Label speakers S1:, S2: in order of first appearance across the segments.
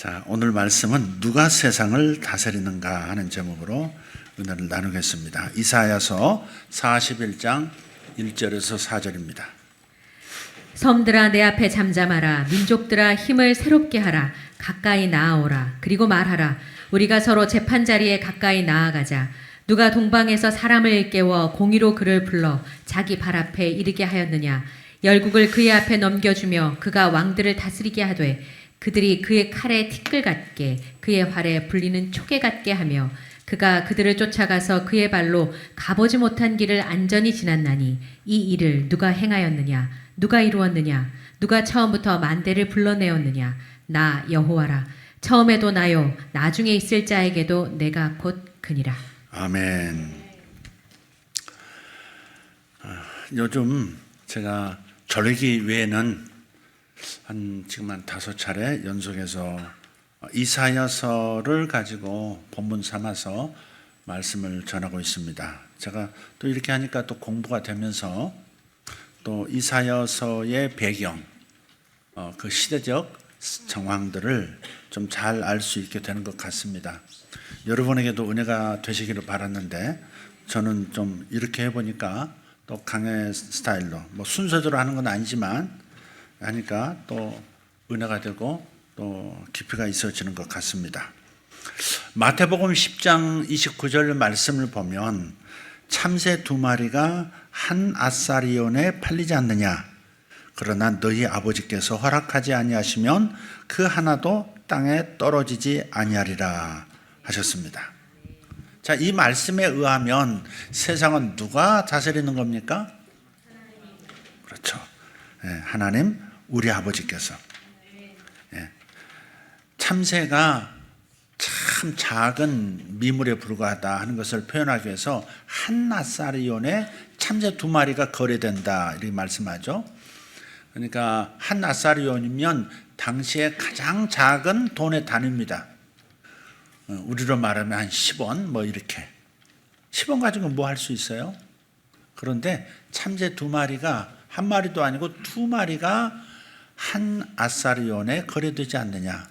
S1: 자, 오늘 말씀은 누가 세상을 다스리는가 하는 제목으로 은혜를 나누겠습니다. 이사야서 41장 1절에서 4절입니다.
S2: 섬들아 내 앞에 잠잠하라. 민족들아 힘을 새롭게 하라. 가까이 나아오라. 그리고 말하라. 우리가 서로 재판자리에 가까이 나아가자. 누가 동방에서 사람을 깨워 공의로 그를 불러 자기 발 앞에 이르게 하였느냐. 열국을 그의 앞에 넘겨주며 그가 왕들을 다스리게 하되 그들이 그의 칼에 티끌 같게 그의 활에 불리는 초계 같게 하며 그가 그들을 쫓아가서 그의 발로 가보지 못한 길을 안전히 지났나니 이 일을 누가 행하였느냐. 누가 이루었느냐. 누가 처음부터 만대를 불러내었느냐. 나 여호와라. 처음에도 나요 나중에 있을 자에게도 내가 곧 그니라.
S1: 아멘. 요즘 제가 절기 외에는 지금 한 5차례 연속해서 이사야서를 가지고 본문 삼아서 말씀을 전하고 있습니다. 제가 또 이렇게 하니까 또 공부가 되면서 또 이사야서의 배경, 그 시대적 정황들을 좀 잘 알 수 있게 되는 것 같습니다. 여러분에게도 은혜가 되시기를 바랐는데 저는 좀 이렇게 해보니까 또 강의 스타일로 뭐 순서대로 하는 건 아니지만 하니까 또 은혜가 되고 또 깊이가 있어지는 것 같습니다. 마태복음 10장 29절 말씀을 보면 참새 2마리가 한 아사리온에 팔리지 않느냐. 그러나 너희 아버지께서 허락하지 아니하시면 그 하나도 땅에 떨어지지 아니하리라 하셨습니다. 자, 이 말씀에 의하면 세상은 누가 다스리는 겁니까? 그렇죠. 하나님, 우리 아버지께서. 참새가 참 작은 미물에 불과하다 하는 것을 표현하기 위해서 한 아사리온에 참새 2마리가 거래된다 이렇게 말씀하죠. 그러니까 한 아사리온이면 당시에 가장 작은 돈의 단위입니다. 우리로 말하면 한 10원 뭐 이렇게. 10원 가지고 뭐 할 수 있어요? 그런데 참새 2마리가 한 마리도 아니고 2마리가 한 아사리온에 거래되지 않느냐.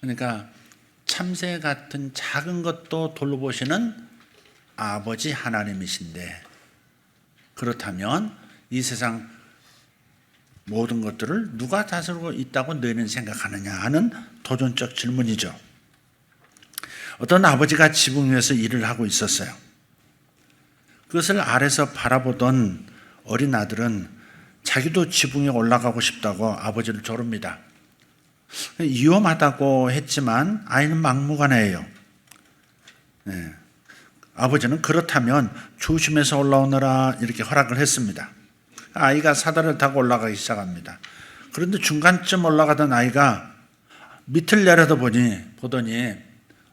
S1: 그러니까 참새 같은 작은 것도 돌보시는 아버지 하나님이신데 그렇다면 이 세상 모든 것들을 누가 다스리고 있다고 너희는 생각하느냐 하는 도전적 질문이죠. 어떤 아버지가 지붕 위에서 일을 하고 있었어요. 그것을 아래서 바라보던 어린 아들은 자기도 지붕에 올라가고 싶다고 아버지를 조릅니다. 위험하다고 했지만 아이는 막무가내예요. 아버지는 그렇다면 조심해서 올라오너라 이렇게 허락을 했습니다. 아이가 사다리를 타고 올라가기 시작합니다. 그런데 중간쯤 올라가던 아이가 밑을 보더니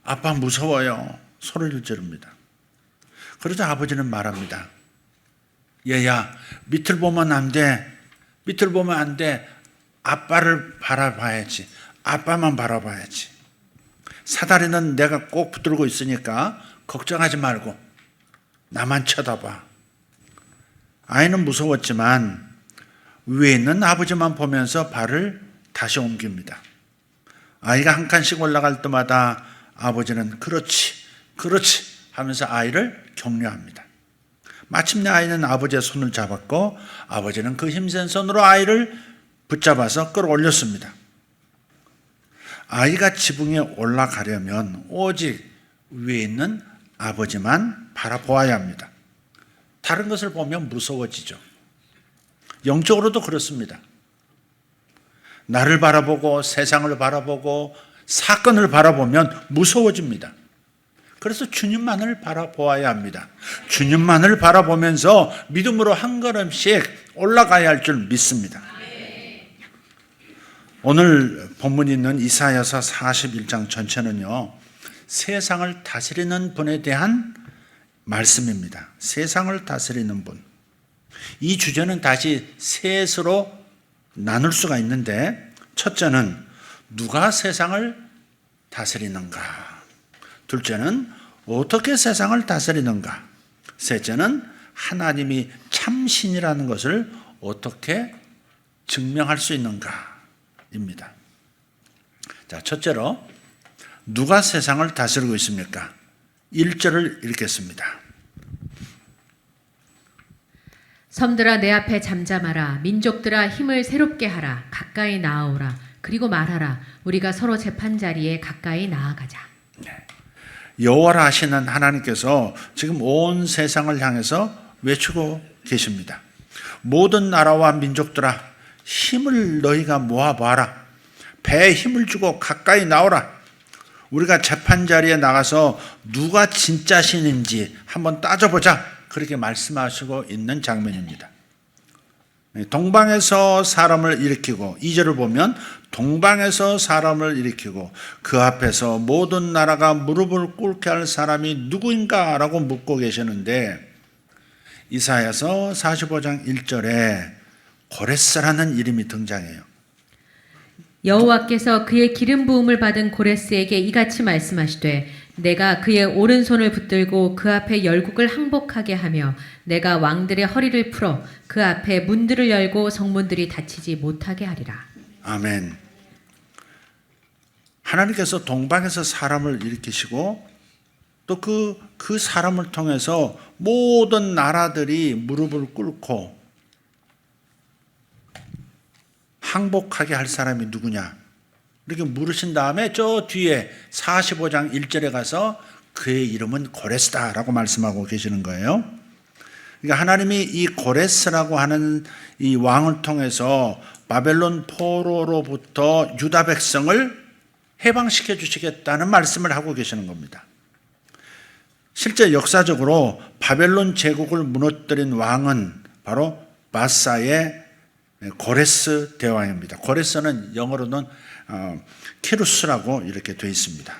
S1: 아빠 무서워요. 소리를 지릅니다. 그러자 아버지는 말합니다. 얘야, 밑을 보면 안 돼. 밑을 보면 안 돼. 아빠를 바라봐야지. 아빠만 바라봐야지. 사다리는 내가 꼭 붙들고 있으니까 걱정하지 말고 나만 쳐다봐. 아이는 무서웠지만 위에 있는 아버지만 보면서 발을 다시 옮깁니다. 아이가 한 칸씩 올라갈 때마다 아버지는 그렇지, 그렇지 하면서 아이를 격려합니다. 마침내 아이는 아버지의 손을 잡았고 아버지는 그 힘센 손으로 아이를 붙잡아서 끌어올렸습니다. 아이가 지붕에 올라가려면 오직 위에 있는 아버지만 바라보아야 합니다. 다른 것을 보면 무서워지죠. 영적으로도 그렇습니다. 나를 바라보고 세상을 바라보고 사건을 바라보면 무서워집니다. 그래서 주님만을 바라보아야 합니다. 주님만을 바라보면서 믿음으로 한 걸음씩 올라가야 할 줄 믿습니다. 오늘 본문이 있는 이사야서 41장 전체는요, 세상을 다스리는 분에 대한 말씀입니다. 세상을 다스리는 분. 이 주제는 다시 셋으로 나눌 수가 있는데, 첫째는 누가 세상을 다스리는가? 둘째는 어떻게 세상을 다스리는가? 셋째는 하나님이 참신이라는 것을 어떻게 증명할 수 있는가? 입니다. 자, 첫째로 누가 세상을 다스리고 있습니까? 1절을 읽겠습니다.
S2: 섬들아 내 앞에 잠잠하라. 민족들아 힘을 새롭게 하라. 가까이 나아오라. 그리고 말하라. 우리가 서로 재판자리에 가까이 나아가자.
S1: 여호와라 하시는 하나님께서 지금 온 세상을 향해서 외치고 계십니다. 모든 나라와 민족들아 힘을 너희가 모아봐라. 배에 힘을 주고 가까이 나오라. 우리가 재판자리에 나가서 누가 진짜 신인지 한번 따져보자. 그렇게 말씀하시고 있는 장면입니다. 동방에서 사람을 일으키고 2절을 보면 동방에서 사람을 일으키고 그 앞에서 모든 나라가 무릎을 꿇게 할 사람이 누구인가 라고 묻고 계시는데 이사야서 45장 1절에 고레스라는 이름이 등장해요.
S2: 여호와께서 그의 기름 부음을 받은 고레스에게 이같이 말씀하시되 내가 그의 오른손을 붙들고 그 앞에 열국을 항복하게 하며 내가 왕들의 허리를 풀어 그 앞에 문들을 열고 성문들이 닫히지 못하게 하리라.
S1: 아멘. 하나님께서 동방에서 사람을 일으키시고 또 그 사람을 통해서 모든 나라들이 무릎을 꿇고 항복하게 할 사람이 누구냐? 이렇게 물으신 다음에 저 뒤에 45장 1절에 가서 그의 이름은 고레스다라고 말씀하고 계시는 거예요. 그러니까 하나님이 이 고레스라고 하는 이 왕을 통해서 바벨론 포로로부터 유다 백성을 해방시켜 주시겠다는 말씀을 하고 계시는 겁니다. 실제 역사적으로 바벨론 제국을 무너뜨린 왕은 바로 바사의 고레스 대왕입니다. 고레스는 영어로는 키루스라고 이렇게 되어 있습니다.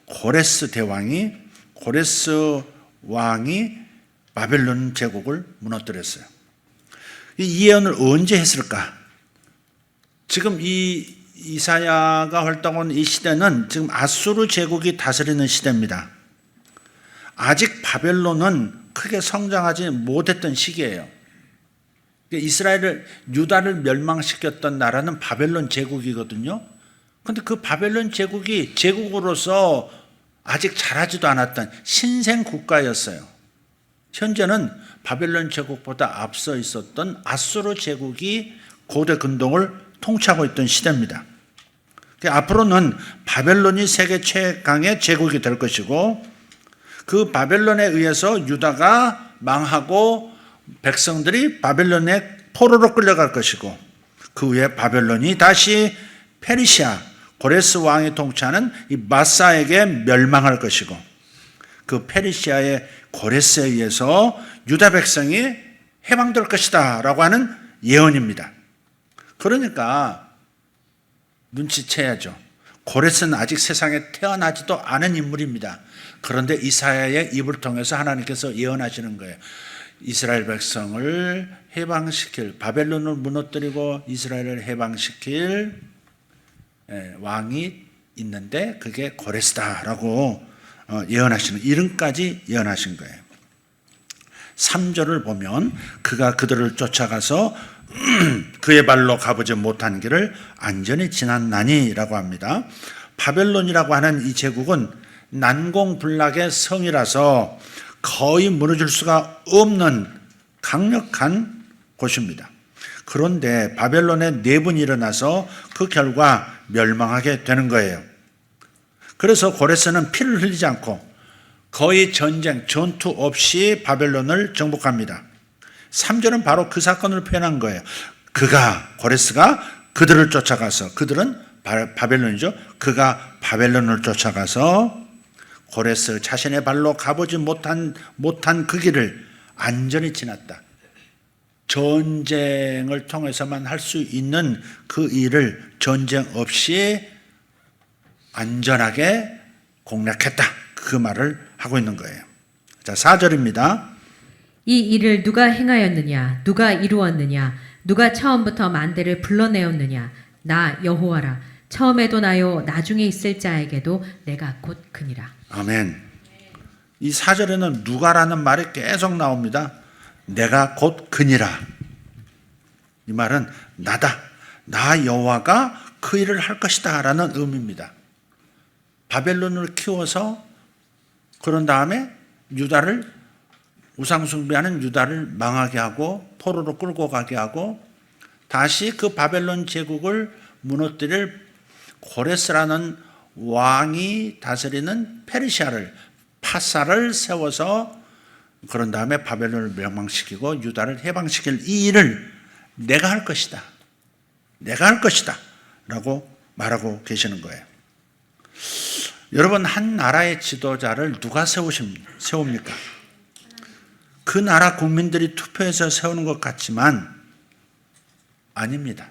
S1: 고레스 왕이 바벨론 제국을 무너뜨렸어요. 이 예언을 언제 했을까? 지금 이 이사야가 활동한 이 시대는 지금 아수르 제국이 다스리는 시대입니다. 아직 바벨론은 크게 성장하지 못했던 시기예요. 유다를 멸망시켰던 나라는 바벨론 제국이거든요. 그런데 그 바벨론 제국이 제국으로서 아직 자라지도 않았던 신생 국가였어요. 현재는 바벨론 제국보다 앞서 있었던 아수르 제국이 고대 근동을 통치하고 있던 시대입니다. 앞으로는 바벨론이 세계 최강의 제국이 될 것이고 그 바벨론에 의해서 유다가 망하고 백성들이 바벨론의 포로로 끌려갈 것이고 그 후에 바벨론이 다시 페르시아 고레스 왕이 통치하는 이 마사에게 멸망할 것이고 그 페르시아의 고레스에 의해서 유다 백성이 해방될 것이다 라고 하는 예언입니다. 그러니까 눈치채야죠. 고레스는 아직 세상에 태어나지도 않은 인물입니다. 그런데 이사야의 입을 통해서 하나님께서 예언하시는 거예요. 이스라엘 백성을 해방시킬, 바벨론을 무너뜨리고 이스라엘을 해방시킬 왕이 있는데 그게 고레스다라고 예언하시는, 이름까지 예언하신 거예요. 3절을 보면 그가 그들을 쫓아가서 그의 발로 가보지 못한 길을 안전히 지났나니라고 합니다. 바벨론이라고 하는 이 제국은 난공불락의 성이라서 거의 무너질 수가 없는 강력한 곳입니다. 그런데 바벨론에 내분이 일어나서 그 결과 멸망하게 되는 거예요. 그래서 고레스는 피를 흘리지 않고 거의 전투 없이 바벨론을 정복합니다. 3절은 바로 그 사건을 표현한 거예요. 고레스가 그들을 쫓아가서, 그들은 바벨론이죠. 그가 바벨론을 쫓아가서 고레스 자신의 발로 가보지 못한 그 길을 안전히 지났다. 전쟁을 통해서만 할 수 있는 그 일을 전쟁 없이 안전하게 공략했다. 그 말을 하고 있는 거예요. 자, 4절입니다.
S2: 이 일을 누가 행하였느냐? 누가 이루었느냐? 누가 처음부터 만대를 불러내었느냐? 나 여호와라. 처음에도 나요 나중에 있을 자에게도 내가 곧 그니라.
S1: 아멘. 이 4절에는 누가라는 말이 계속 나옵니다. 내가 곧 그니라. 이 말은 나다. 나 여호와가 그 일을 할 것이다 라는 의미입니다. 바벨론을 키워서 그런 다음에 유다를 우상숭배하는 유다를 망하게 하고 포로로 끌고 가게 하고 다시 그 바벨론 제국을 무너뜨릴 고레스라는 왕이 다스리는 페르시아를 파사를 세워서 그런 다음에 바벨론을 멸망시키고 유다를 해방시킬 이 일을 내가 할 것이다. 내가 할 것이다. 라고 말하고 계시는 거예요. 여러분, 한 나라의 지도자를 누가 세웁니까? 그 나라 국민들이 투표해서 세우는 것 같지만 아닙니다.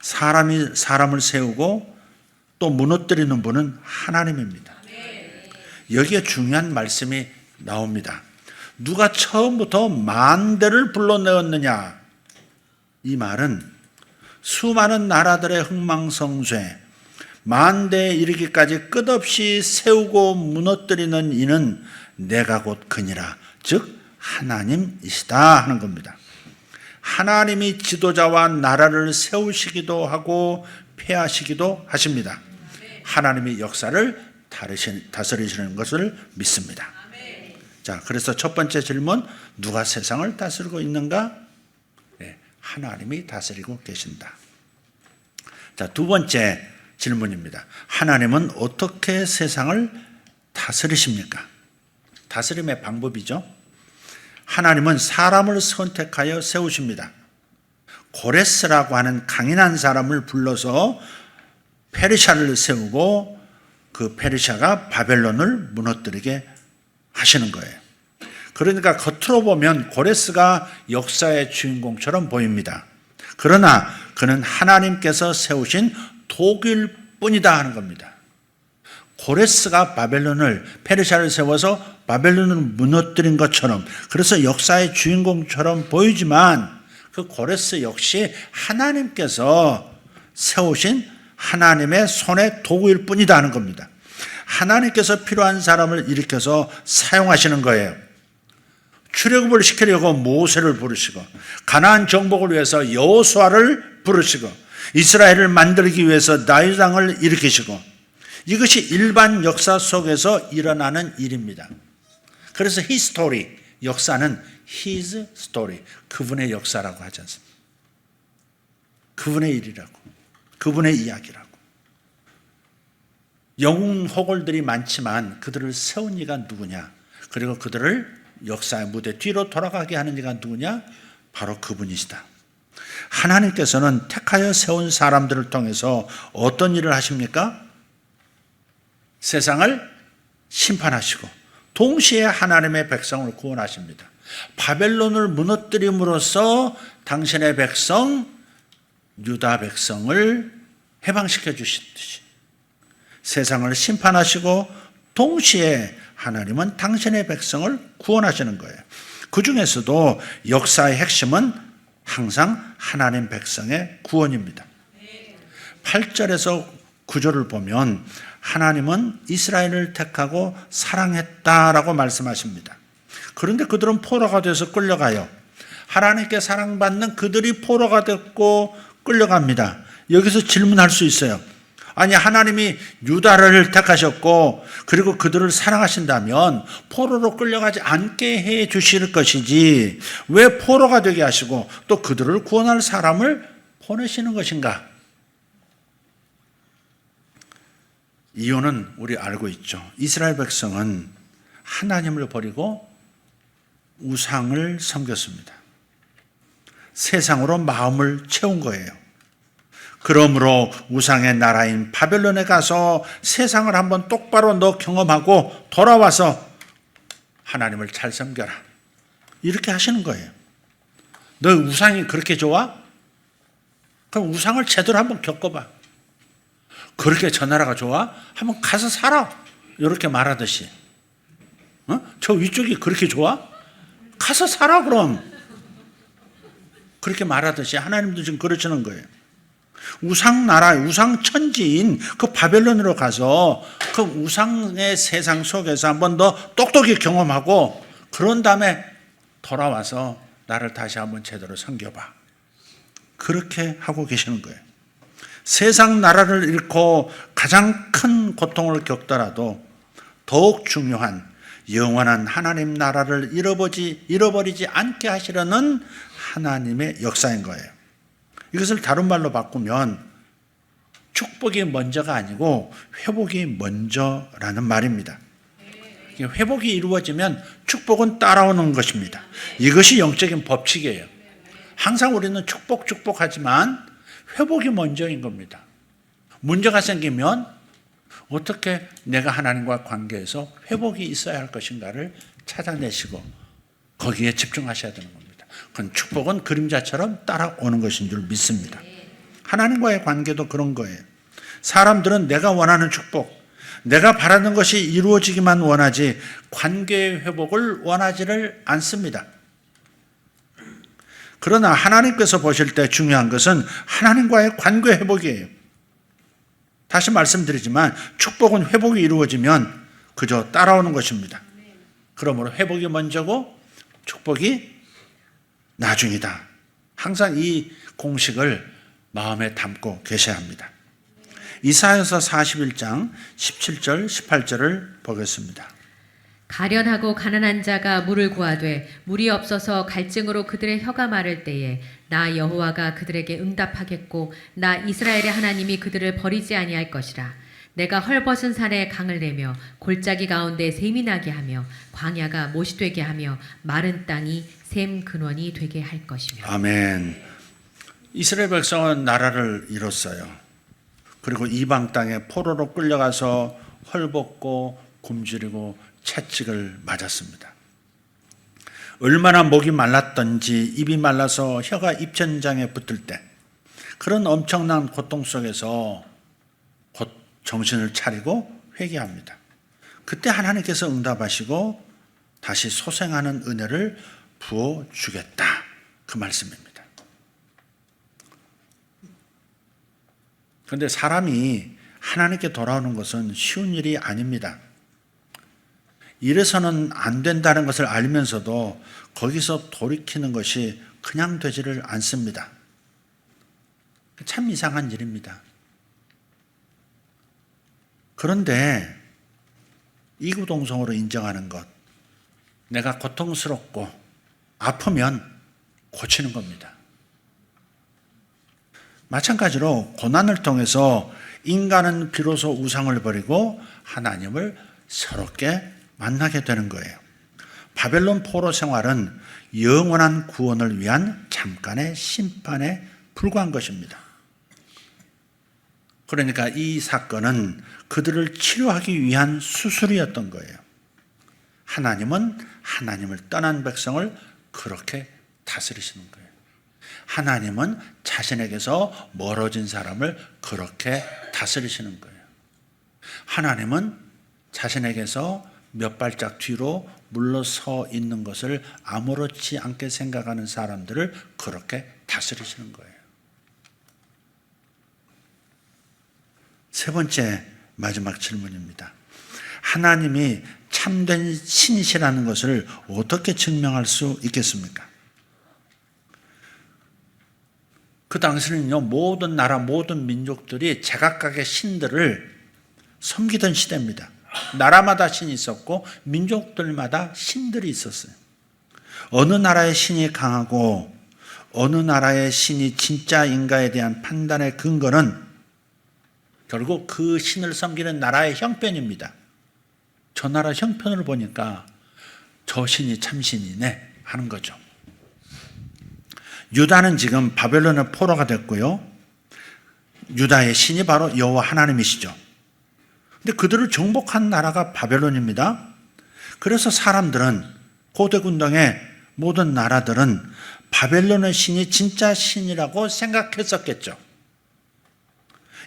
S1: 사람이 사람을 세우고 또 무너뜨리는 분은 하나님입니다. 여기에 중요한 말씀이 나옵니다. 누가 처음부터 만대를 불러내었느냐? 이 말은 수많은 나라들의 흥망성쇠, 만대에 이르기까지 끝없이 세우고 무너뜨리는 이는 내가 곧 그니라. 즉 하나님이시다 하는 겁니다. 하나님이 지도자와 나라를 세우시기도 하고 폐하시기도 하십니다. 하나님이 역사를 다스리시는 것을 믿습니다. 자, 그래서 첫 번째 질문, 누가 세상을 다스리고 있는가? 네, 하나님이 다스리고 계신다. 자, 두 번째 질문입니다. 하나님은 어떻게 세상을 다스리십니까? 다스림의 방법이죠. 하나님은 사람을 선택하여 세우십니다. 고레스라고 하는 강인한 사람을 불러서 페르시아를 세우고 그 페르시아가 바벨론을 무너뜨리게 하시는 거예요. 그러니까 겉으로 보면 고레스가 역사의 주인공처럼 보입니다. 그러나 그는 하나님께서 세우신 도구일 뿐이다 하는 겁니다. 고레스가 페르시아를 세워서 바벨론을 무너뜨린 것처럼, 그래서 역사의 주인공처럼 보이지만 그 고레스 역시 하나님께서 세우신 하나님의 손의 도구일 뿐이다 하는 겁니다. 하나님께서 필요한 사람을 일으켜서 사용하시는 거예요. 출애굽을 시키려고 모세를 부르시고, 가나안 정복을 위해서 여호수아를 부르시고, 이스라엘을 만들기 위해서 다윗 왕을 일으키시고, 이것이 일반 역사 속에서 일어나는 일입니다. 그래서 히스토리, 역사는 his story, 그분의 역사라고 하지 않습니까? 그분의 일이라고, 그분의 이야기라고. 영웅 호걸들이 많지만 그들을 세운 이가 누구냐? 그리고 그들을 역사의 무대 뒤로 돌아가게 하는 이가 누구냐? 바로 그분이시다. 하나님께서는 택하여 세운 사람들을 통해서 어떤 일을 하십니까? 세상을 심판하시고 동시에 하나님의 백성을 구원하십니다. 바벨론을 무너뜨림으로써 당신의 백성, 유다 백성을 해방시켜 주시듯이 세상을 심판하시고 동시에 하나님은 당신의 백성을 구원하시는 거예요. 그 중에서도 역사의 핵심은 항상 하나님 백성의 구원입니다. 8절에서 9절을 보면 하나님은 이스라엘을 택하고 사랑했다라고 말씀하십니다. 그런데 그들은 포로가 돼서 끌려가요. 하나님께 사랑받는 그들이 포로가 됐고 끌려갑니다. 여기서 질문할 수 있어요. 아니, 하나님이 유다를 택하셨고 그리고 그들을 사랑하신다면 포로로 끌려가지 않게 해 주실 것이지 왜 포로가 되게 하시고 또 그들을 구원할 사람을 보내시는 것인가? 이유는 우리 알고 있죠. 이스라엘 백성은 하나님을 버리고 우상을 섬겼습니다. 세상으로 마음을 채운 거예요. 그러므로 우상의 나라인 바벨론에 가서 세상을 한번 똑바로 너 경험하고 돌아와서 하나님을 잘 섬겨라. 이렇게 하시는 거예요. 너 우상이 그렇게 좋아? 그럼 우상을 제대로 한번 겪어봐. 그렇게 저 나라가 좋아? 한번 가서 살아. 이렇게 말하듯이. 저 위쪽이 그렇게 좋아? 가서 살아 그럼. 그렇게 말하듯이 하나님도 지금 그러시는 거예요. 우상 나라, 우상 천지인 그 바벨론으로 가서 그 우상의 세상 속에서 한번 더 똑똑히 경험하고 그런 다음에 돌아와서 나를 다시 한번 제대로 섬겨봐. 그렇게 하고 계시는 거예요. 세상 나라를 잃고 가장 큰 고통을 겪더라도 더욱 중요한 영원한 하나님 나라를 잃어버리지 않게 하시려는 하나님의 역사인 거예요. 이것을 다른 말로 바꾸면 축복이 먼저가 아니고 회복이 먼저라는 말입니다. 회복이 이루어지면 축복은 따라오는 것입니다. 이것이 영적인 법칙이에요. 항상 우리는 축복하지만 회복이 먼저인 겁니다. 문제가 생기면 어떻게 내가 하나님과 관계에서 회복이 있어야 할 것인가를 찾아내시고 거기에 집중하셔야 되는 겁니다. 그건 축복은 그림자처럼 따라오는 것인 줄 믿습니다. 하나님과의 관계도 그런 거예요. 사람들은 내가 원하는 축복, 내가 바라는 것이 이루어지기만 원하지 관계의 회복을 원하지를 않습니다. 그러나 하나님께서 보실 때 중요한 것은 하나님과의 관계 회복이에요. 다시 말씀드리지만 축복은 회복이 이루어지면 그저 따라오는 것입니다. 그러므로 회복이 먼저고 축복이 나중이다. 항상 이 공식을 마음에 담고 계셔야 합니다. 이사야서 41장 17절 18절을 보겠습니다.
S2: 가련하고 가난한 자가 물을 구하되 물이 없어서 갈증으로 그들의 혀가 마를 때에 나 여호와가 그들에게 응답하겠고 나 이스라엘의 하나님이 그들을 버리지 아니할 것이라. 내가 헐벗은 산에 강을 내며 골짜기 가운데 샘이 나게 하며 광야가 못이 되게 하며 마른 땅이 샘 근원이 되게 할 것이며.
S1: 아멘. 이스라엘 백성은 나라를 잃었어요. 그리고 이방 땅에 포로로 끌려가서 헐벗고 굶주리고 채찍을 맞았습니다. 얼마나 목이 말랐던지 입이 말라서 혀가 입천장에 붙을 때 그런 엄청난 고통 속에서 곧 정신을 차리고 회개합니다. 그때 하나님께서 응답하시고 다시 소생하는 은혜를 부어주겠다. 그 말씀입니다. 그런데 사람이 하나님께 돌아오는 것은 쉬운 일이 아닙니다. 이래서는 안 된다는 것을 알면서도 거기서 돌이키는 것이 그냥 되지를 않습니다. 참 이상한 일입니다. 그런데 이구동성으로 인정하는 것, 내가 고통스럽고 아프면 고치는 겁니다. 마찬가지로 고난을 통해서 인간은 비로소 우상을 버리고 하나님을 새롭게 만나게 되는 거예요. 바벨론 포로 생활은 영원한 구원을 위한 잠깐의 심판에 불과한 것입니다. 그러니까 이 사건은 그들을 치료하기 위한 수술이었던 거예요. 하나님은 하나님을 떠난 백성을 그렇게 다스리시는 거예요. 하나님은 자신에게서 멀어진 사람을 그렇게 다스리시는 거예요. 하나님은 자신에게서 몇 발짝 뒤로 물러서 있는 것을 아무렇지 않게 생각하는 사람들을 그렇게 다스리시는 거예요. 세 번째 마지막 질문입니다. 하나님이 참된 신이시라는 것을 어떻게 증명할 수 있겠습니까? 그 당시는요, 모든 나라, 모든 민족들이 제각각의 신들을 섬기던 시대입니다. 나라마다 신이 있었고 민족들마다 신들이 있었어요. 어느 나라의 신이 강하고 어느 나라의 신이 진짜인가에 대한 판단의 근거는 결국 그 신을 섬기는 나라의 형편입니다. 저 나라 형편을 보니까 저 신이 참신이네 하는 거죠. 유다는 지금 바벨론의 포로가 됐고요. 유다의 신이 바로 여호와 하나님이시죠. 근데 그들을 정복한 나라가 바벨론입니다. 그래서 사람들은 고대 군동의 모든 나라들은 바벨론의 신이 진짜 신이라고 생각했었겠죠.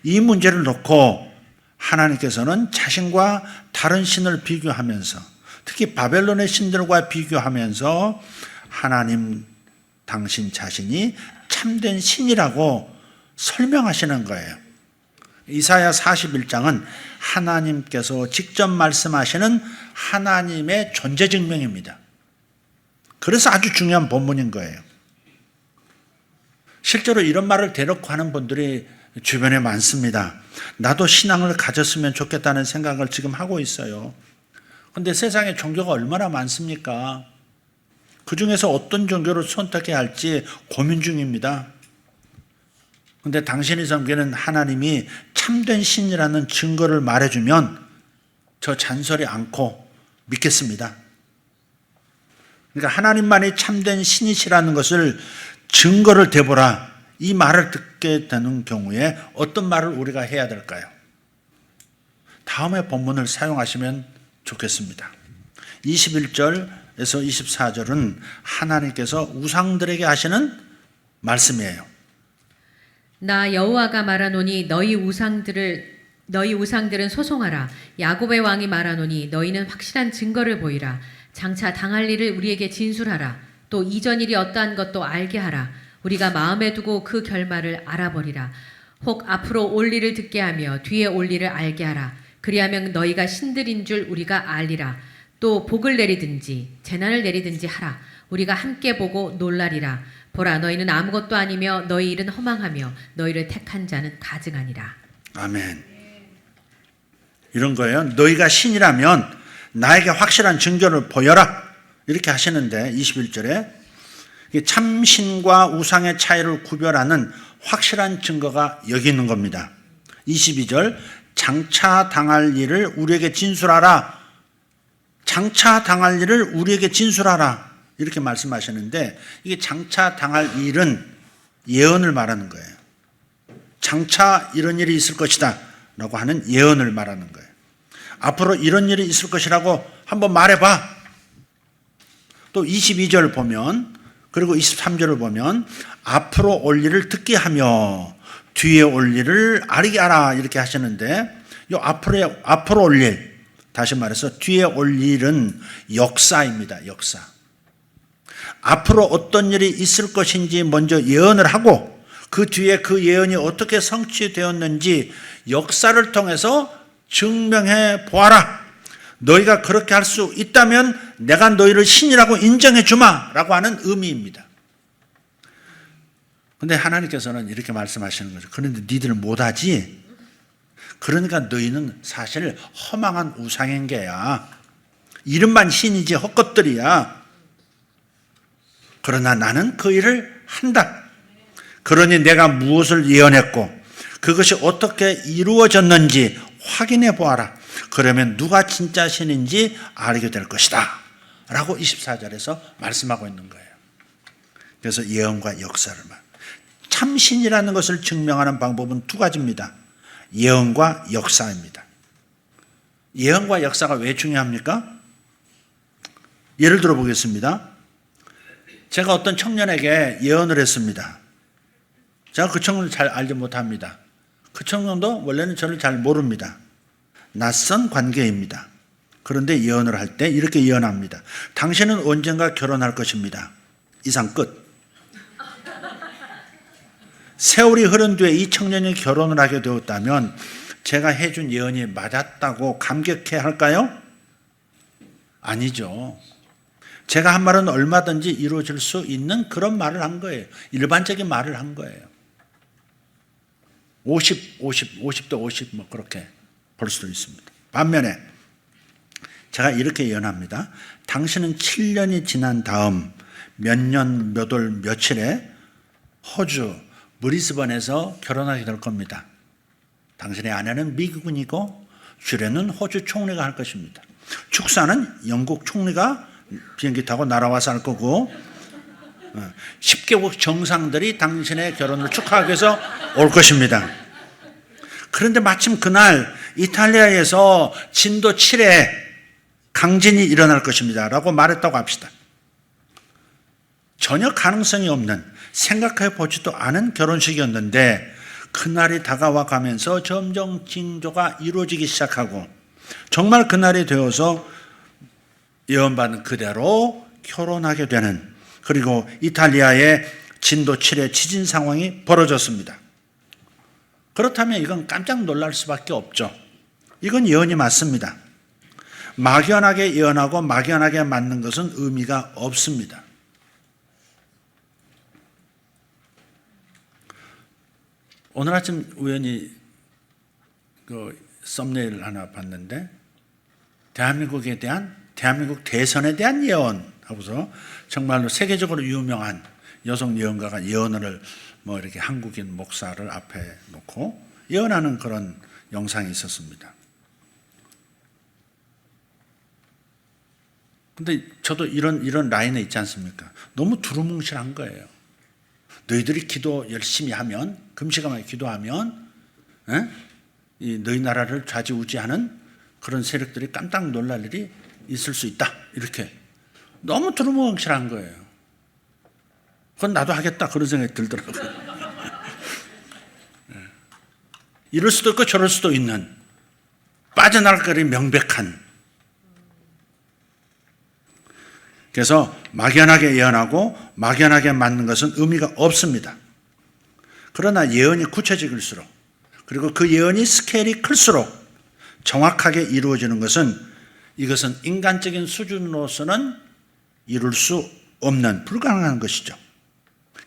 S1: 이 문제를 놓고 하나님께서는 자신과 다른 신을 비교하면서 특히 바벨론의 신들과 비교하면서 하나님 당신 자신이 참된 신이라고 설명하시는 거예요. 이사야 41장은 하나님께서 직접 말씀하시는 하나님의 존재 증명입니다. 그래서 아주 중요한 본문인 거예요. 실제로 이런 말을 대놓고 하는 분들이 주변에 많습니다. 나도 신앙을 가졌으면 좋겠다는 생각을 지금 하고 있어요. 그런데 세상에 종교가 얼마나 많습니까? 그 중에서 어떤 종교를 선택해야 할지 고민 중입니다. 그런데 당신이 섬기는 하나님이 참된 신이라는 증거를 말해주면 저 잔소리 않고 믿겠습니다. 그러니까 하나님만이 참된 신이시라는 것을 증거를 대보라, 이 말을 듣게 되는 경우에 어떤 말을 우리가 해야 될까요? 다음의 본문을 사용하시면 좋겠습니다. 21절에서 24절은 하나님께서 우상들에게 하시는 말씀이에요.
S2: 나 여호와가 말하노니 너희 우상들은 소송하라. 야곱의 왕이 말하노니 너희는 확실한 증거를 보이라. 장차 당할 일을 우리에게 진술하라. 또 이전 일이 어떠한 것도 알게 하라. 우리가 마음에 두고 그 결말을 알아버리라. 혹 앞으로 올 일을 듣게 하며 뒤에 올 일을 알게 하라. 그리하면 너희가 신들인 줄 우리가 알리라. 또 복을 내리든지 재난을 내리든지 하라. 우리가 함께 보고 놀라리라. 보라, 너희는 아무것도 아니며 너희 일은 허망하며 너희를 택한 자는 가증하니라.
S1: 아멘. 이런 거예요. 너희가 신이라면 나에게 확실한 증거를 보여라, 이렇게 하시는데 21절에 참신과 우상의 차이를 구별하는 확실한 증거가 여기 있는 겁니다. 22절, 장차 당할 일을 우리에게 진술하라. 장차 당할 일을 우리에게 진술하라, 이렇게 말씀하시는데, 이게 장차 당할 일은 예언을 말하는 거예요. 장차 이런 일이 있을 것이다 라고 하는 예언을 말하는 거예요. 앞으로 이런 일이 있을 것이라고 한번 말해봐. 또 22절 보면, 그리고 23절을 보면 앞으로 올 일을 듣게 하며 뒤에 올 일을 알게 하라, 이렇게 하시는데, 이 앞으로 올 일, 다시 말해서 뒤에 올 일은 역사입니다. 역사. 앞으로 어떤 일이 있을 것인지 먼저 예언을 하고 그 뒤에 그 예언이 어떻게 성취되었는지 역사를 통해서 증명해 보아라. 너희가 그렇게 할 수 있다면 내가 너희를 신이라고 인정해 주마 라고 하는 의미입니다. 그런데 하나님께서는 이렇게 말씀하시는 거죠. 그런데 니들 못하지? 그러니까 너희는 사실 허망한 우상행개야. 이름만 신이지 헛것들이야. 그러나 나는 그 일을 한다. 그러니 내가 무엇을 예언했고 그것이 어떻게 이루어졌는지 확인해 보아라. 그러면 누가 진짜 신인지 알게 될 것이다 라고 24절에서 말씀하고 있는 거예요. 그래서 예언과 역사를 참신이라는 것을 증명하는 방법은 두 가지입니다. 예언과 역사입니다. 예언과 역사가 왜 중요합니까? 예를 들어 보겠습니다. 제가 어떤 청년에게 예언을 했습니다. 제가 그 청년을 잘 알지 못합니다. 그 청년도 원래는 저를 잘 모릅니다. 낯선 관계입니다. 그런데 예언을 할 때 이렇게 예언합니다. 당신은 언젠가 결혼할 것입니다. 이상 끝. 세월이 흐른 뒤에 이 청년이 결혼을 하게 되었다면 제가 해준 예언이 맞았다고 감격해야 할까요? 아니죠. 제가 한 말은 얼마든지 이루어질 수 있는 그런 말을 한 거예요. 일반적인 말을 한 거예요. 50대 50 뭐 그렇게 볼 수도 있습니다. 반면에 제가 이렇게 예언합니다. 당신은 7년이 지난 다음 몇 년 몇 월 며칠에 호주 브리스번에서 결혼하게 될 겁니다. 당신의 아내는 미국인이고 주례는 호주 총리가 할 것입니다. 축사는 영국 총리가 비행기 타고 날아와서 할 거고 10개국 정상들이 당신의 결혼을 축하하기 위해서 올 것입니다. 그런데 마침 그날 이탈리아에서 진도 7에 강진이 일어날 것입니다 라고 말했다고 합시다. 전혀 가능성이 없는, 생각해 보지도 않은 결혼식이었는데 그날이 다가와 가면서 점점 징조가 이루어지기 시작하고 정말 그날이 되어서 예언받은 그대로 결혼하게 되는, 그리고 이탈리아의 진도 7의 지진 상황이 벌어졌습니다. 그렇다면 이건 깜짝 놀랄 수밖에 없죠. 이건 예언이 맞습니다. 막연하게 예언하고 막연하게 맞는 것은 의미가 없습니다. 오늘 아침 우연히 그 썸네일 하나 봤는데 대한민국 대선에 대한 예언 하고서 정말로 세계적으로 유명한 여성 예언가가 예언을 뭐 이렇게 한국인 목사를 앞에 놓고 예언하는 그런 영상이 있었습니다. 근데 저도 이런 라인에 있지 않습니까? 너무 두루뭉실한 거예요. 너희들이 기도 열심히 하면, 금시감하게 기도하면, 이 너희 나라를 좌지우지하는 그런 세력들이 깜짝 놀랄 일이 있을 수 있다. 이렇게 너무 두루뭉실한 거예요. 그건 나도 하겠다 그런 생각이 들더라고요. 이럴 수도 있고 저럴 수도 있는 빠져나갈 길이 명백한. 그래서 막연하게 예언하고 막연하게 맞는 것은 의미가 없습니다. 그러나 예언이 구체적일수록 그리고 그 예언이 스케일이 클수록 정확하게 이루어지는 것은 이것은 인간적인 수준으로서는 이룰 수 없는 불가능한 것이죠.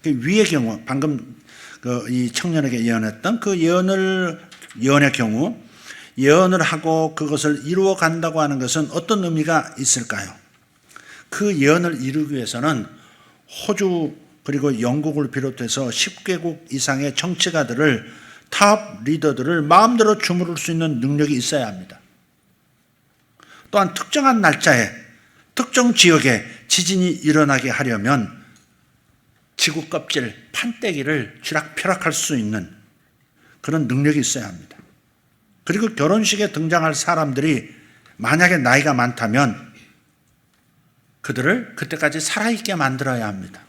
S1: 위의 경우 방금 이 청년에게 예언했던 그 예언의 경우 예언을 하고 그것을 이루어 간다고 하는 것은 어떤 의미가 있을까요? 그 예언을 이루기 위해서는 호주 그리고 영국을 비롯해서 10개국 이상의 정치가들을 탑 리더들을 마음대로 주무를 수 있는 능력이 있어야 합니다. 또한 특정한 날짜에 특정 지역에 지진이 일어나게 하려면 지구 껍질 판때기를 쥐락펴락할 수 있는 그런 능력이 있어야 합니다. 그리고 결혼식에 등장할 사람들이 만약에 나이가 많다면 그들을 그때까지 살아있게 만들어야 합니다.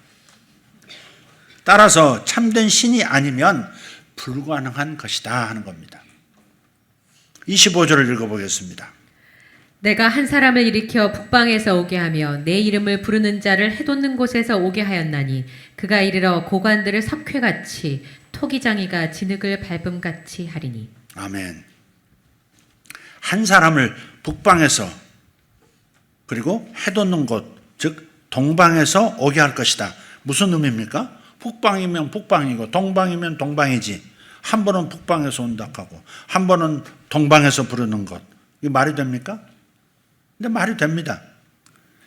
S1: 따라서 참된 신이 아니면 불가능한 것이다 하는 겁니다. 25절을 읽어보겠습니다.
S2: 내가 한 사람을 일으켜 북방에서 오게 하며 내 이름을 부르는 자를 해돋는 곳에서 오게 하였나니 그가 이르러 고관들을 석회같이 토기장이가 진흙을 밟음같이 하리니.
S1: 아멘. 한 사람을 북방에서 그리고 해돋는 곳, 즉 동방에서 오게 할 것이다. 무슨 의미입니까? 북방이면 북방이고 동방이면 동방이지. 한 번은 북방에서 온다 하고 한 번은 동방에서 부르는 것. 이게 말이 됩니까? 근데 말이 됩니다.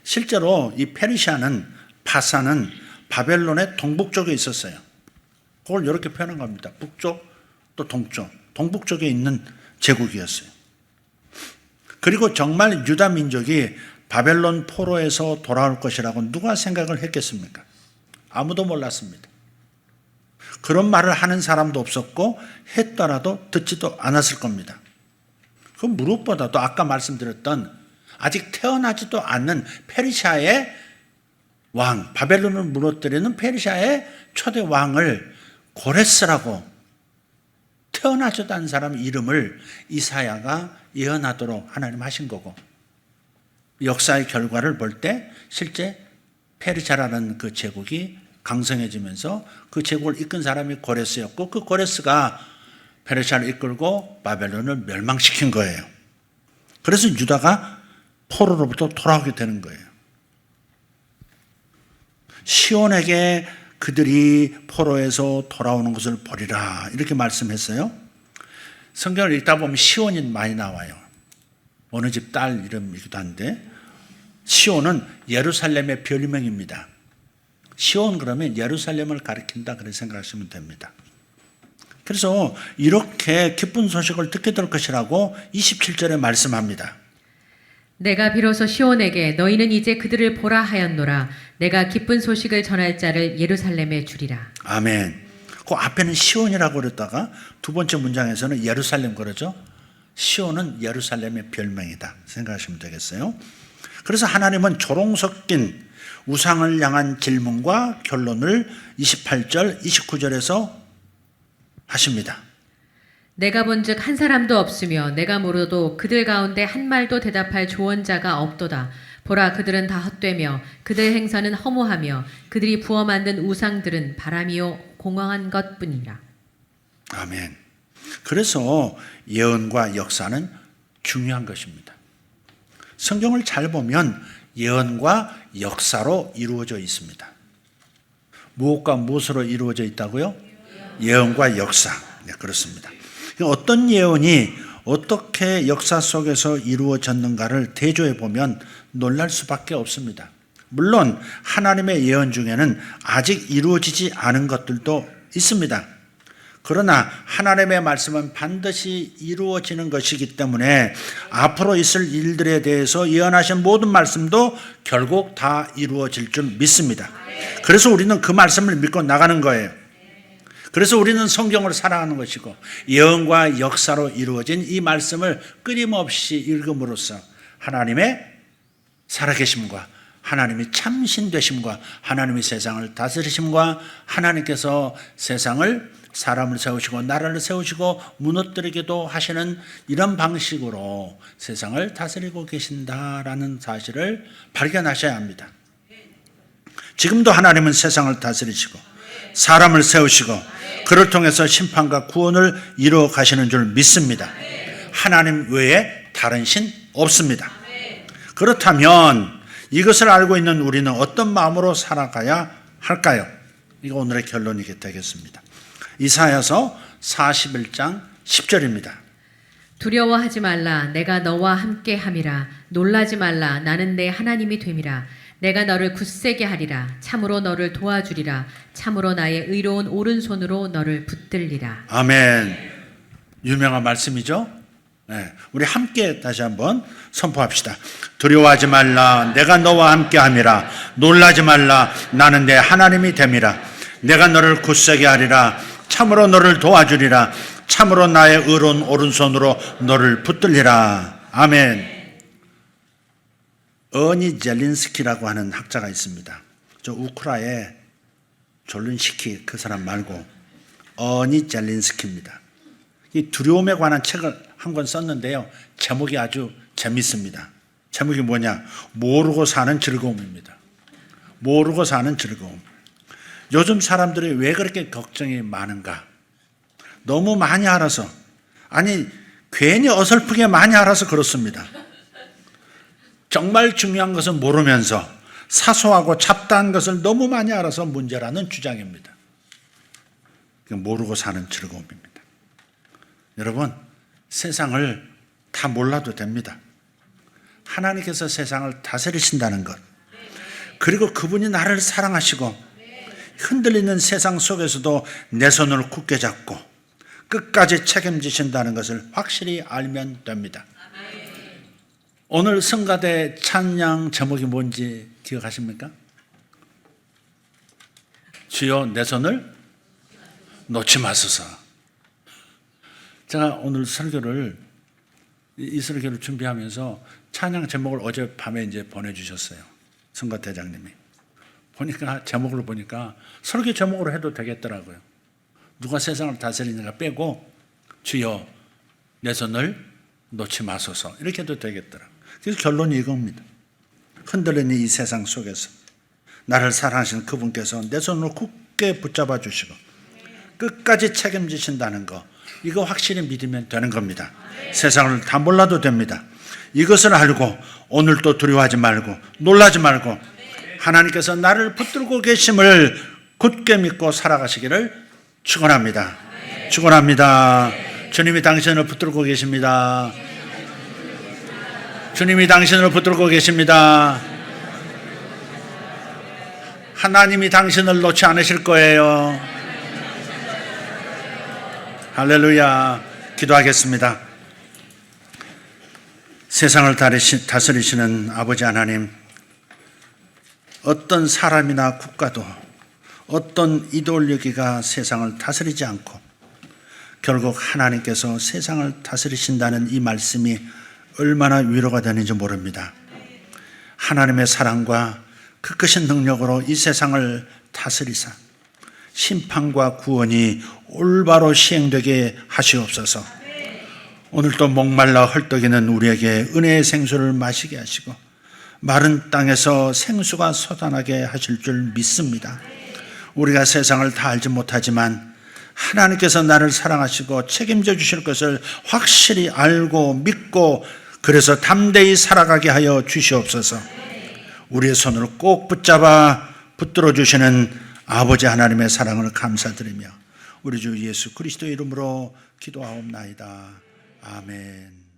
S1: 실제로 이 페르시아는 파사는 바벨론의 동북 쪽에 있었어요. 그걸 이렇게 표현한 겁니다. 북쪽 또 동쪽, 동북 쪽에 있는 제국이었어요. 그리고 정말 유다 민족이 바벨론 포로에서 돌아올 것이라고 누가 생각을 했겠습니까? 아무도 몰랐습니다. 그런 말을 하는 사람도 없었고 했더라도 듣지도 않았을 겁니다. 그 무엇보다도 아까 말씀드렸던 아직 태어나지도 않는 페르시아의 왕, 바벨론을 무너뜨리는 페르시아의 초대 왕을 고레스라고 태어나지도 않은 사람 이름을 이사야가 예언하도록 하나님 하신 거고 역사의 결과를 볼 때 실제 페르시아라는 그 제국이 강성해지면서 그 제국을 이끈 사람이 고레스였고 그 고레스가 페르시아를 이끌고 바벨론을 멸망시킨 거예요. 그래서 유다가 포로로부터 돌아오게 되는 거예요. 시온에게 그들이 포로에서 돌아오는 것을 보리라 이렇게 말씀했어요. 성경을 읽다 보면 시온이 많이 나와요. 어느 집 딸 이름이기도 한데 시온은 예루살렘의 별명입니다. 시온 그러면 예루살렘을 가리킨다 그렇게 생각하시면 됩니다. 그래서 이렇게 기쁜 소식을 듣게 될 것이라고 27절에 말씀합니다.
S2: 내가 비로소 시온에게 너희는 이제 그들을 보라 하였노라. 내가 기쁜 소식을 전할 자를 예루살렘에 주리라.
S1: 아멘. 그 앞에는 시온이라고 그랬다가 두 번째 문장에서는 예루살렘 그러죠. 시온은 예루살렘의 별명이다 생각하시면 되겠어요. 그래서 하나님은 조롱 섞인 우상을 향한 질문과 결론을 28절, 29절에서 하십니다.
S2: 내가 본즉 한 사람도 없으며 내가 물어도 그들 가운데 한 말도 대답할 조언자가 없도다. 보라 그들은 다 헛되며 그들 행사는 허무하며 그들이 부어 만든 우상들은 바람이요 공허한 것뿐이라.
S1: 아멘. 그래서 예언과 역사는 중요한 것입니다. 성경을 잘 보면 예언과 역사로 이루어져 있습니다. 무엇과 무엇으로 이루어져 있다고요? 예언과 역사. 네, 그렇습니다. 어떤 예언이 어떻게 역사 속에서 이루어졌는가를 대조해 보면 놀랄 수밖에 없습니다. 물론 하나님의 예언 중에는 아직 이루어지지 않은 것들도 있습니다. 그러나 하나님의 말씀은 반드시 이루어지는 것이기 때문에 앞으로 있을 일들에 대해서 예언하신 모든 말씀도 결국 다 이루어질 줄 믿습니다. 그래서 우리는 그 말씀을 믿고 나가는 거예요. 그래서 우리는 성경을 사랑하는 것이고 예언과 역사로 이루어진 이 말씀을 끊임없이 읽음으로써 하나님의 살아계심과 하나님이 참신되심과 하나님이 세상을 다스리심과 하나님께서 세상을 사람을 세우시고 나라를 세우시고 무너뜨리기도 하시는 이런 방식으로 세상을 다스리고 계신다라는 사실을 발견하셔야 합니다. 지금도 하나님은 세상을 다스리시고 사람을 세우시고 그를 통해서 심판과 구원을 이루어 가시는 줄 믿습니다. 하나님 외에 다른 신 없습니다. 그렇다면 이것을 알고 있는 우리는 어떤 마음으로 살아가야 할까요? 이거 오늘의 결론이 되겠습니다. 이사야서 41장 10절입니다.
S2: 두려워하지 말라. 내가 너와 함께 함이라. 놀라지 말라. 나는 내 하나님이 됨이라. 내가 너를 굳세게 하리라. 참으로 너를 도와주리라. 참으로 나의 의로운 오른손으로 너를 붙들리라.
S1: 아멘. 유명한 말씀이죠. 네, 우리 함께 다시 한번 선포합시다. 두려워하지 말라. 내가 너와 함께 함이라. 놀라지 말라. 나는 내 하나님이 됨이라. 내가 너를 굳세게 하리라. 참으로 너를 도와주리라. 참으로 나의 의로운 오른손으로 너를 붙들리라. 아멘. 어니 젤린스키라고 하는 학자가 있습니다. 저 우크라의 졸린시키 그 사람 말고 어니 젤린스키입니다. 이 두려움에 관한 책을 한 권 썼는데요. 제목이 아주 재밌습니다. 제목이 뭐냐? 모르고 사는 즐거움입니다. 모르고 사는 즐거움. 요즘 사람들이 왜 그렇게 걱정이 많은가? 너무 많이 알아서, 아니 괜히 어설프게 많이 알아서 그렇습니다. 정말 중요한 것은 모르면서 사소하고 잡다한 것을 너무 많이 알아서 문제라는 주장입니다. 모르고 사는 즐거움입니다. 여러분, 세상을 다 몰라도 됩니다. 하나님께서 세상을 다스리신다는 것, 그리고 그분이 나를 사랑하시고 흔들리는 세상 속에서도 내 손을 굳게 잡고 끝까지 책임지신다는 것을 확실히 알면 됩니다. 오늘 성가대 찬양 제목이 뭔지 기억하십니까? 주여 내 손을 놓지 마소서. 제가 오늘 설교를 이 설교를 준비하면서 찬양 제목을 어젯밤에 이제 보내주셨어요. 성가대장님이. 보니까 제목을 보니까 설교 제목으로 해도 되겠더라고요. 누가 세상을 다스리는가 빼고 주여 내 손을 놓지 마소서 이렇게 해도 되겠더라고요. 그래서 결론이 이겁니다. 흔들리는 이 세상 속에서 나를 사랑하시는 그분께서 내 손을 굳게 붙잡아 주시고 끝까지 책임지신다는 거, 이거 확실히 믿으면 되는 겁니다. 세상을 다 몰라도 됩니다. 이것을 알고 오늘도 두려워하지 말고 놀라지 말고 하나님께서 나를 붙들고 계심을 굳게 믿고 살아가시기를 축원합니다. 축원합니다. 주님이 당신을 붙들고 계십니다. 주님이 당신을 붙들고 계십니다. 하나님이 당신을 놓지 않으실 거예요. 할렐루야. 기도하겠습니다. 세상을 다스리시는 아버지 하나님, 어떤 사람이나 국가도 어떤 이데올로기가 세상을 다스리지 않고 결국 하나님께서 세상을 다스리신다는 이 말씀이 얼마나 위로가 되는지 모릅니다. 하나님의 사랑과 그 크신 능력으로 이 세상을 다스리사 심판과 구원이 올바로 시행되게 하시옵소서. 오늘도 목말라 헐떡이는 우리에게 은혜의 생수를 마시게 하시고 마른 땅에서 생수가 솟아나게 하실 줄 믿습니다. 우리가 세상을 다 알지 못하지만 하나님께서 나를 사랑하시고 책임져 주실 것을 확실히 알고 믿고 그래서 담대히 살아가게 하여 주시옵소서. 우리의 손을 꼭 붙잡아 붙들어 주시는 아버지 하나님의 사랑을 감사드리며 우리 주 예수 그리스도 이름으로 기도하옵나이다. 아멘.